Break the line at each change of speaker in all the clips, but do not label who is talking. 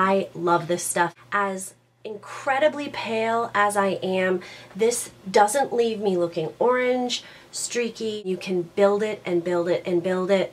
I love this stuff. As incredibly pale as I am, this doesn't leave me looking orange, streaky. You can build it and build it and build it,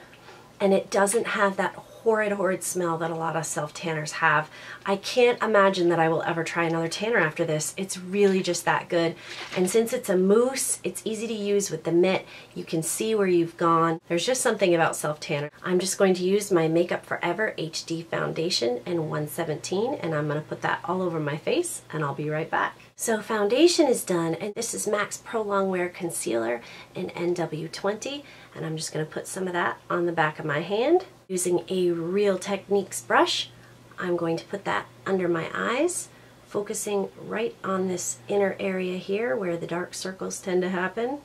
and it doesn't have that horrid smell that a lot of self-tanners have. I can't imagine that I will ever try another tanner after this. It's really just that good. And since it's a mousse, it's easy to use with the mitt. You can see where you've gone. There's just something about self-tanner. I'm just going to use my Makeup Forever HD foundation in 117, and I'm going to put that all over my face, and I'll be right back. So foundation is done, and this is MAC's Pro Longwear Concealer in NW20, and I'm just going to put some of that on the back of my hand. Using a Real Techniques brush, I'm going to put that under my eyes, focusing right on this inner area here where the dark circles tend to happen.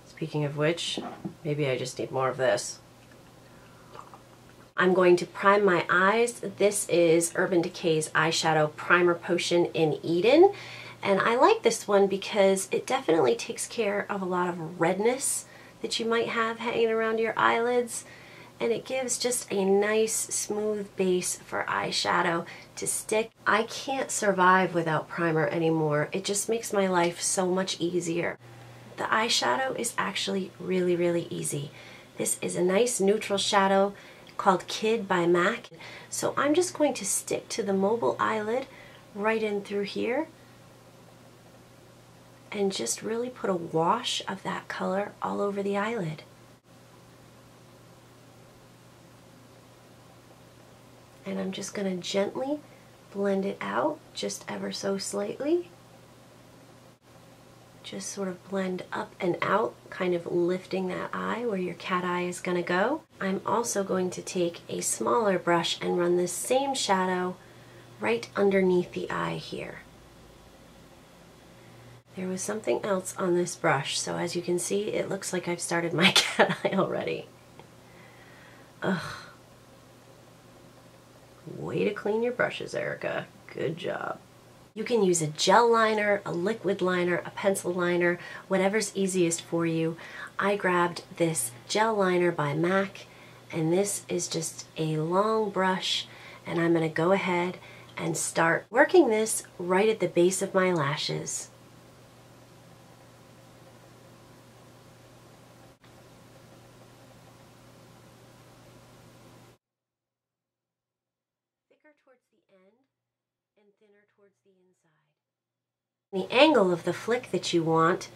Speaking of which, maybe I just need more of this. I'm going to prime my eyes. This is Urban Decay's eyeshadow primer potion in Eden, and I like this one because it definitely takes care of a lot of redness that you might have hanging around your eyelids, and it gives just a nice smooth base for eyeshadow to stick. I can't survive without primer anymore. It just makes my life so much easier. The eyeshadow is actually really easy. This is a nice neutral shadow called Kid by MAC. So I'm just going to stick to the mobile eyelid right in through here and just really put a wash of that color all over the eyelid. And I'm just going to gently blend it out just ever so slightly. Just sort of blend up and out, kind of lifting that eye where your cat eye is going to go. I'm also going to take a smaller brush and run this same shadow right underneath the eye here. There was something else on this brush, so as you can see, it looks like I've started my cat eye already. Ugh. Way to clean your brushes, Erica. Good job. You can use a gel liner, a liquid liner, a pencil liner, whatever's easiest for you. I grabbed this gel liner by MAC, and this is just a long brush, and I'm going to go ahead and start working this right at the base of my lashes. Towards the end and thinner towards the inside. The angle of the flick that you want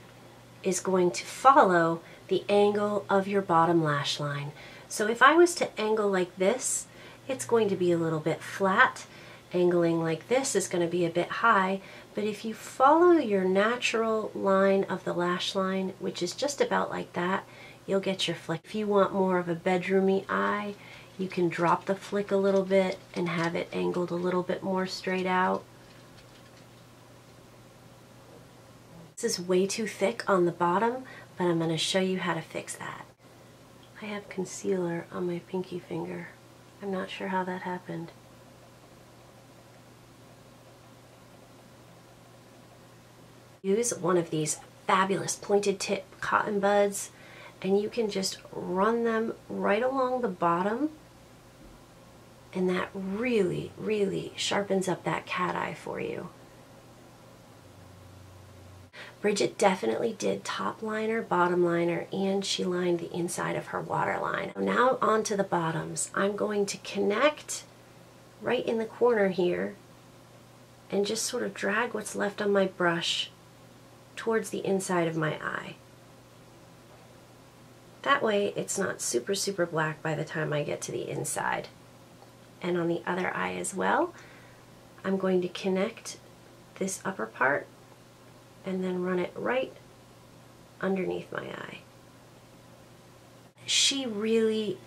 is going to follow the angle of your bottom lash line. So if I was to angle like this, it's going to be a little bit flat. Angling like this is going to be a bit high, but if you follow your natural line of the lash line, which is just about like that, you'll get your flick. If you want more of a bedroomy eye, you can drop the flick a little bit and have it angled a little bit more straight out. This is way too thick on the bottom, but I'm going to show you how to fix that. I have concealer on my pinky finger. I'm not sure how that happened. Use one of these fabulous pointed tip cotton buds, and you can just run them right along the bottom, and that really sharpens up that cat eye for you. Brigitte definitely did top liner, bottom liner, and she lined the inside of her waterline. Now onto the bottoms. I'm going to connect right in the corner here and just sort of drag what's left on my brush towards the inside of my eye. That way it's not super black by the time I get to the inside. And on the other eye as well, I'm going to connect this upper part and then run it right underneath my eye. She really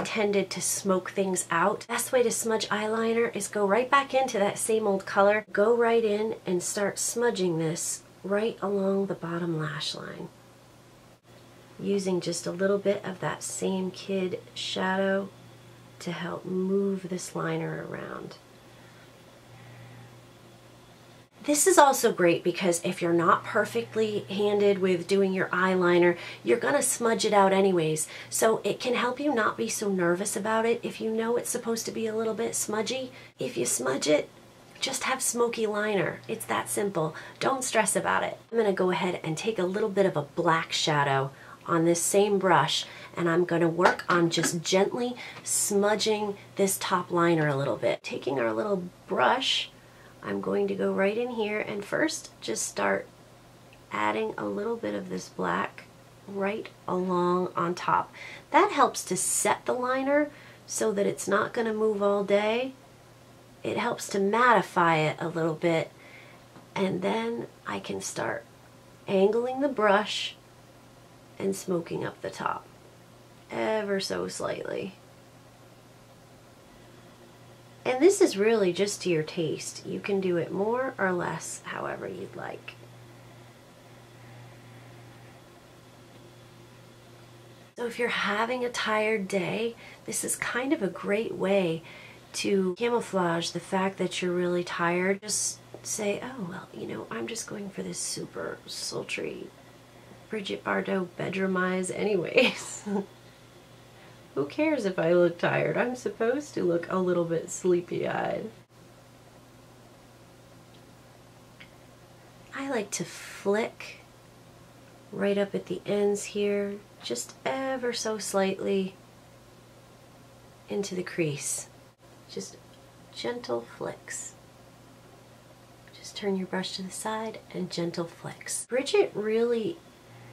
tended to smoke things out. Best way to smudge eyeliner is go right back into that same old color, go right in and start smudging this right along the bottom lash line, using just a little bit of that same Kid shadow to help move this liner around. This is also great because if you're not perfectly handed with doing your eyeliner, you're gonna smudge it out anyways. So it can help you not be so nervous about it if you know it's supposed to be a little bit smudgy. If you smudge it, just have smoky liner. It's that simple. Don't stress about it. I'm gonna go ahead and take a little bit of a black shadow on this same brush, and I'm gonna work on just gently smudging this top liner a little bit. Taking our little brush, I'm going to go right in here and first just start adding a little bit of this black right along on top. That helps to set the liner so that it's not gonna move all day. It helps to mattify it a little bit, and then I can start angling the brush and smoking up the top ever so slightly. And this is really just to your taste. You can do it more or less, however you'd like. So if you're having a tired day, this is kind of a great way to camouflage the fact that you're really tired. Just say, oh, well, you know, I'm just going for this super sultry Brigitte Bardot bedroom eyes anyways. Who cares if I look tired? I'm supposed to look a little bit sleepy-eyed. I like to flick right up at the ends here, just ever so slightly into the crease. Just gentle flicks. Just turn your brush to the side and gentle flicks. Brigitte really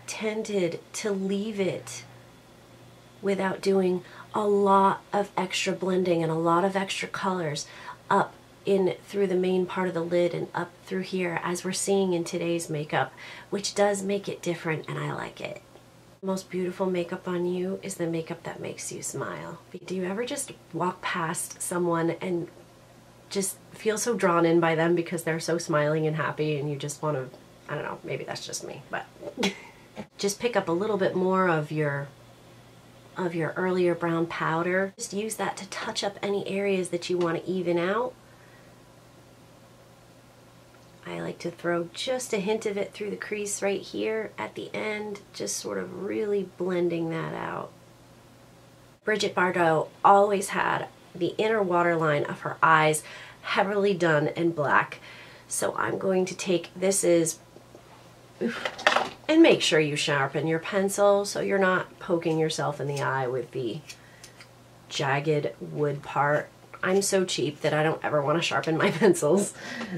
tended to leave it without doing a lot of extra blending and a lot of extra colors up in through the main part of the lid and up through here, as we're seeing in today's makeup, which does make it different, and I like it. The most beautiful makeup on you is the makeup that makes you smile. Do you ever just walk past someone and just feel so drawn in by them because they're so smiling and happy, and you just want to, I don't know, maybe that's just me, but just pick up a little bit more of your earlier brown powder. Just use that to touch up any areas that you want to even out. I like to throw just a hint of it through the crease right here at the end, just sort of really blending that out. Brigitte Bardot always had the inner waterline of her eyes heavily done in black. So I'm going to take, this is, and make sure you sharpen your pencil so you're not poking yourself in the eye with the jagged wood part. I'm so cheap that I don't ever want to sharpen my pencils,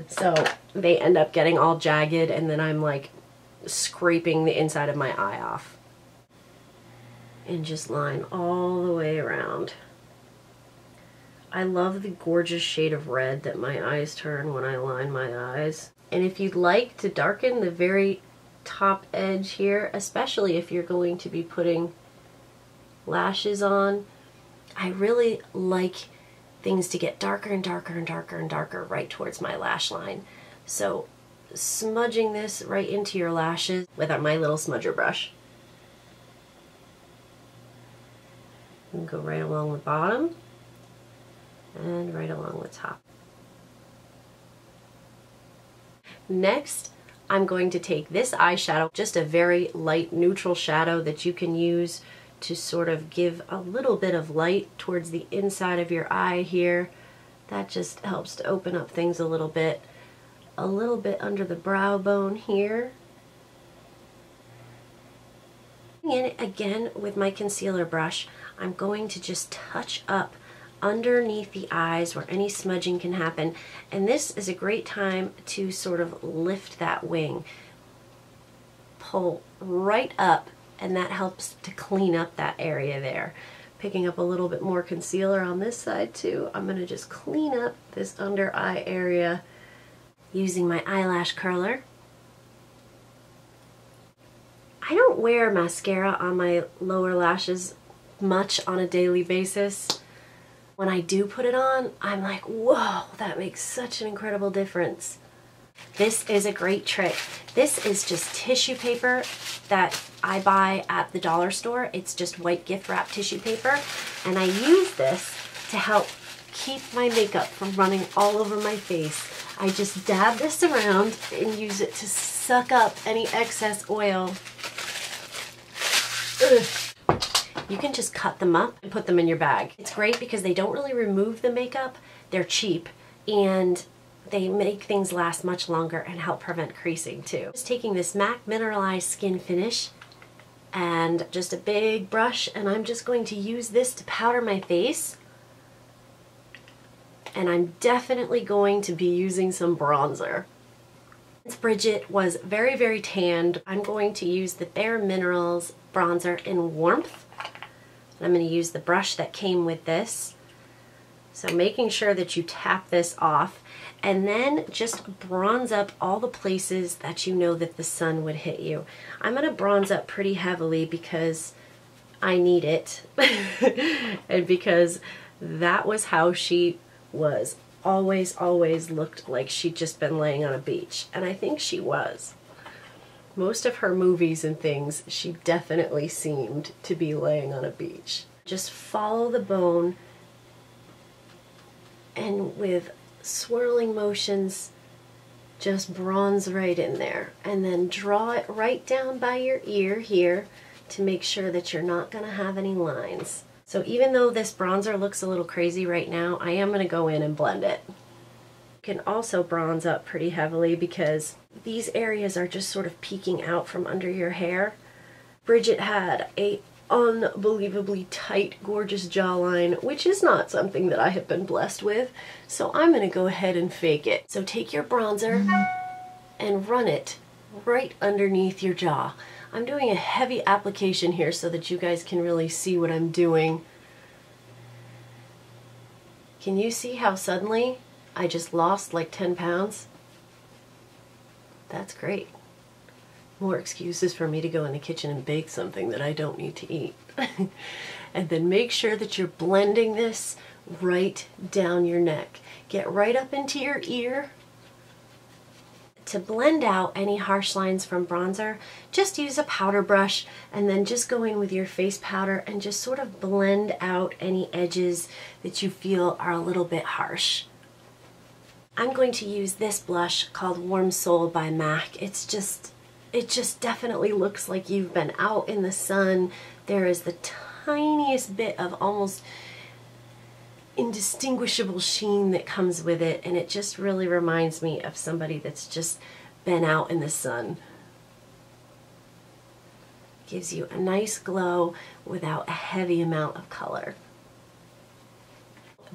so they end up getting all jagged, and then I'm like scraping the inside of my eye off. And just line all the way around. I love the gorgeous shade of red that my eyes turn when I line my eyes. And if you'd like to darken the very top edge here, especially if you're going to be putting lashes on, I really like things to get darker and darker and darker and darker right towards my lash line. So smudging this right into your lashes with my little smudger brush. And go right along the bottom and right along the top. Next, I'm going to take this eyeshadow, just a very light neutral shadow that you can use to sort of give a little bit of light towards the inside of your eye here. That just helps to open up things a little bit under the brow bone here. In again with my concealer brush, I'm going to just touch up underneath the eyes where any smudging can happen, and this is a great time to sort of lift that wing, pull right up, and that helps to clean up that area there. Picking up a little bit more concealer on this side too, I'm going to just clean up this under eye area using my eyelash curler. I don't wear mascara on my lower lashes much on a daily basis. When I do put it on, I'm like, whoa, that makes such an incredible difference. This is a great trick. This is just tissue paper that I buy at the dollar store. It's just white gift wrap tissue paper, and I use this to help keep my makeup from running all over my face. I just dab this around and use it to suck up any excess oil. Ugh. You can just cut them up and put them in your bag. It's great because they don't really remove the makeup. They're cheap and they make things last much longer and help prevent creasing too. Just taking this MAC Mineralize Skinfinish and just a big brush, and I'm just going to use this to powder my face. And I'm definitely going to be using some bronzer. Since Brigitte was very, very tanned, I'm going to use the Bare Minerals bronzer in Warmth. And I'm going to use the brush that came with this. So making sure that you tap this off and then just bronze up all the places that you know that the sun would hit you. I'm going to bronze up pretty heavily because I need it and because that was how she was. Always looked like she'd just been laying on a beach, and I think she was. Most of her movies and things, she definitely seemed to be laying on a beach. Just follow the bone and with swirling motions just bronze right in there, and then draw it right down by your ear here to make sure that you're not going to have any lines. So even though this bronzer looks a little crazy right now, I am going to go in and blend it. You can also bronze up pretty heavily because these areas are just sort of peeking out from under your hair. Brigitte had a unbelievably tight, gorgeous jawline, which is not something that I have been blessed with, so I'm going to go ahead and fake it. So take your bronzer and run it right underneath your jaw. I'm doing a heavy application here so that you guys can really see what I'm doing. Can you see how suddenly I just lost like 10 pounds? That's great. More excuses for me to go in the kitchen and bake something that I don't need to eat. And then make sure that you're blending this right down your neck. Get right up into your ear. To blend out any harsh lines from bronzer, just use a powder brush and then just go in with your face powder and just sort of blend out any edges that you feel are a little bit harsh. I'm going to use this blush called Warm Soul by MAC. It just definitely looks like you've been out in the sun. There is the tiniest bit of almost indistinguishable sheen that comes with it, and it just really reminds me of somebody that's just been out in the sun. Gives you a nice glow without a heavy amount of color.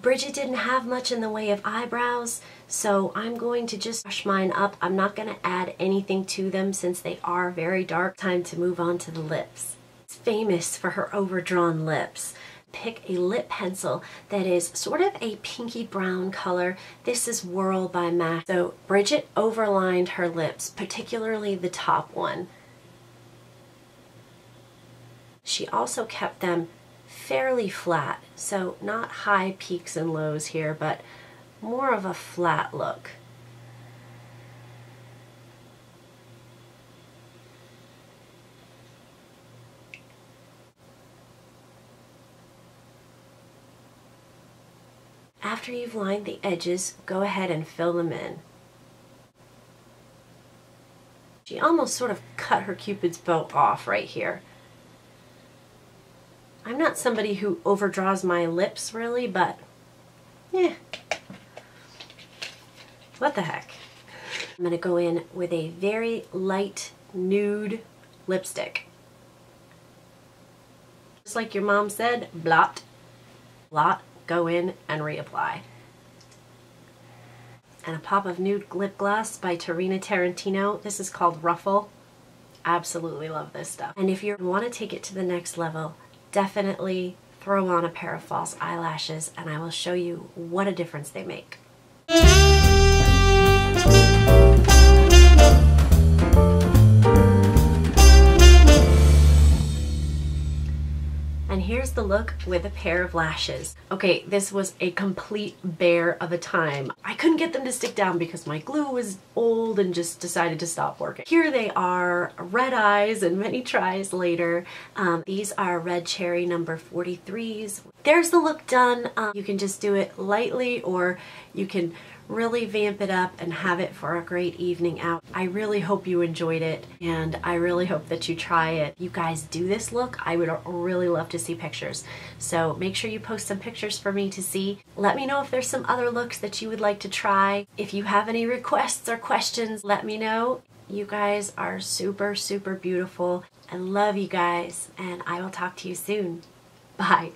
Brigitte didn't have much in the way of eyebrows, so I'm going to just brush mine up. I'm not going to add anything to them since they are very dark. Time to move on to the lips. It's famous for her overdrawn lips. Pick a lip pencil that is sort of a pinky brown color. This is Whirl by MAC. So Brigitte overlined her lips, particularly the top one. She also kept them fairly flat, so not high peaks and lows here, but more of a flat look. After you've lined the edges, go ahead and fill them in. She almost sort of cut her Cupid's bow off right here. I'm not somebody who overdraws my lips really, but yeah, what the heck. I'm gonna go in with a very light nude lipstick. Just like your mom said, blot, blot, go in and reapply. And a pop of nude lip gloss by Tarina Tarantino. This is called Ruffle. Absolutely love this stuff. And if you want to take it to the next level, definitely throw on a pair of false eyelashes and I will show you what a difference they make. And here's the look with a pair of lashes. Okay, this was a complete bear of a time. I couldn't get them to stick down because my glue was old and just decided to stop working. Here they are, red eyes and many tries later. These are Red Cherry number 43s. There's the look done. You can just do it lightly or you can really vamp it up and have it for a great evening out. I really hope you enjoyed it, and I really hope that you try it. You guys do this look, I would really love to see pictures. So make sure you post some pictures for me to see. Let me know if there's some other looks that you would like to try. If you have any requests or questions, let me know. You guys are super, super beautiful. I love you guys, and I will talk to you soon. Bye.